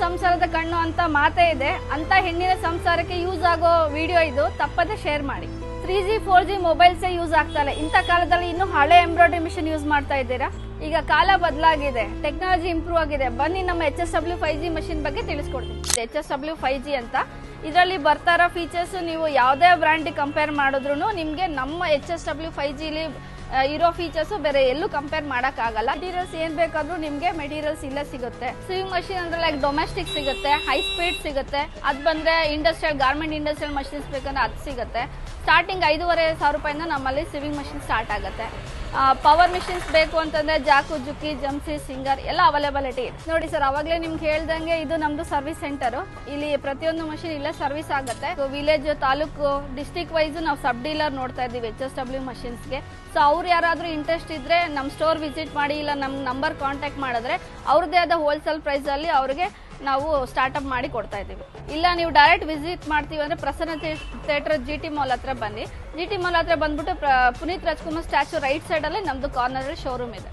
ಸಂಸಾರದ ಕಣ್ಣು ಅಂತ ಮಾತೇ ಇದೆ. ಅಂತ ಹೆಣ್ಣಿನ ಸಂಸಾರಕ್ಕೆ ಯೂಸ್ ಆಗೋ ವಿಡಿಯೋ ಇದು. ತಪ್ಪದೆ ಶೇರ್ ಮಾಡಿ. 3G 4G ಮೊಬೈಲ್ಸೇ ಯೂಸ್ ಆಗ್ತಾ ಇಲ್ಲ. ಇಂಥ ಕಾಲದಲ್ಲಿ ಇನ್ನೂ ಹಳೆ ಎಂಬ್ರಾಯ್ಡರಿ ಮಿಷಿನ್ ಯೂಸ್ ಮಾಡ್ತಾ ಇದ್ದೀರಾ? ಈಗ ಕಾಲ ಬದಲಾಗಿದೆ, ಟೆಕ್ನಾಲಜಿ ಇಂಪ್ರೂವ್ ಆಗಿದೆ. ಬನ್ನಿ ನಮ್ಮ HSW 5G ಮಷಿನ್ ಬಗ್ಗೆ ತಿಳಿಸ್ಕೊಡ್ತೀನಿ. HSW 5G ಅಂತ ಇದರಲ್ಲಿ ಬರ್ತಾ ಇರೋ ಫೀಚರ್ಸ್ ನೀವು ಯಾವುದೇ ಬ್ರ್ಯಾಂಡ್ ಕಂಪೇರ್ ಮಾಡಿದ್ರು ನಿಮಗೆ ನಮ್ಮ HSW 5G ಇರೋ ಫೀಚರ್ಸ್ ಬೇರೆ ಎಲ್ಲೂ ಕಂಪೇರ್ ಮಾಡಕ್ ಆಗಲ್ಲ. ಮೆಟೀರಿಯಲ್ಸ್ ಏನ್ ಬೇಕಾದ್ರೂ ನಿಮ್ಗೆ ಮೆಟೀರಿಯಲ್ಸ್ ಇಲ್ಲೇ ಸಿಗುತ್ತೆ. ಸಿವಿಂಗ್ ಮಷಿನ್ ಅಂದ್ರೆ ಲೈಕ್ ಡೊಮೆಸ್ಟಿಕ್ ಸಿಗುತ್ತೆ, ಹೈ ಸ್ಪೀಡ್ ಸಿಗುತ್ತೆ. ಅದ್ ಬಂದ್ರೆ ಇಂಡಸ್ಟ್ರಿಯಲ್ ಗಾರ್ಮೆಂಟ್ ಇಂಡಸ್ಟ್ರಿಯಲ್ ಮಷಿನ್ಸ್ ಬೇಕಂದ್ರೆ ಅದು ಸಿಗುತ್ತೆ. ಸ್ಟಾರ್ಟಿಂಗ್ 5,500 ರೂಪಾಯಿಂದ ನಮ್ಮಲ್ಲಿ ಸಿವಿಂಗ್ ಮಷಿನ್ ಸ್ಟಾರ್ಟ್ ಆಗುತ್ತೆ. ಪವರ್ ಮಿಷಿನ್ಸ್ ಬೇಕು ಅಂತಂದ್ರೆ ಜಾಕು, ಜುಕ್ಕಿ, ಜಮ್ಸಿ, ಸಿಂಗರ್ ಎಲ್ಲ ಅವೈಲೇಬಿಲಿಟಿ ಇದೆ. ನೋಡಿ ಸರ್, ಅವಾಗಲೇ ನಿಮ್ಗೆ ಹೇಳ್ದಂಗೆ ಇದು ನಮ್ದು ಸರ್ವಿಸ್ ಸೆಂಟರ್. ಇಲ್ಲಿ ಪ್ರತಿಯೊಂದು ಮಷಿನ್ ಇಲ್ಲೇ ಸರ್ವಿಸ್ ಆಗುತ್ತೆ. ವಿಲೇಜ್, ತಾಲೂಕು, ಡಿಸ್ಟ್ರಿಕ್ಟ್ ವೈಸ್ ನಾವು ಸಬ್ ಡೀಲರ್ ನೋಡ್ತಾ ಇದ್ದೀವಿ HSW ಮಷಿನ್ಸ್ಗೆ. ಸೊ ಅವ್ರು ಯಾರಾದ್ರೂ ಇಂಟ್ರೆಸ್ಟ್ ಇದ್ರೆ ನಮ್ಮ ಸ್ಟೋರ್ ವಿಸಿಟ್ ಮಾಡಿ, ಇಲ್ಲ ನಮ್ಮ ನಂಬರ್ ಕಾಂಟ್ಯಾಕ್ಟ್ ಮಾಡಿದ್ರೆ ಅವ್ರದ್ದೇ ಆದ ಹೋಲ್ಸೇಲ್ ಪ್ರೈಸ್ ಅಲ್ಲಿ ಅವ್ರಿಗೆ ನಾವು ಸ್ಟಾರ್ಟ್ಅಪ್ ಮಾಡಿ ಕೊಡ್ತಾ ಇದ್ದೀವಿ. ಇಲ್ಲ ನೀವು ಡೈರೆಕ್ಟ್ ವಿಸಿಟ್ ಮಾಡ್ತೀವಿ ಅಂದ್ರೆ ಪ್ರಸನ್ನ ಥಿಯೇಟರ್ GT ಮಾಲ್ ಹತ್ರ ಬನ್ನಿ. GT ಮಾಲ್ ಹತ್ರ ಬಂದ್ಬಿಟ್ಟು Puneeth Rajkumar statue right side ಅಲ್ಲಿ ನಮ್ದು ಕಾರ್ನರ್ ಶೋರೂಮ್ ಇದೆ.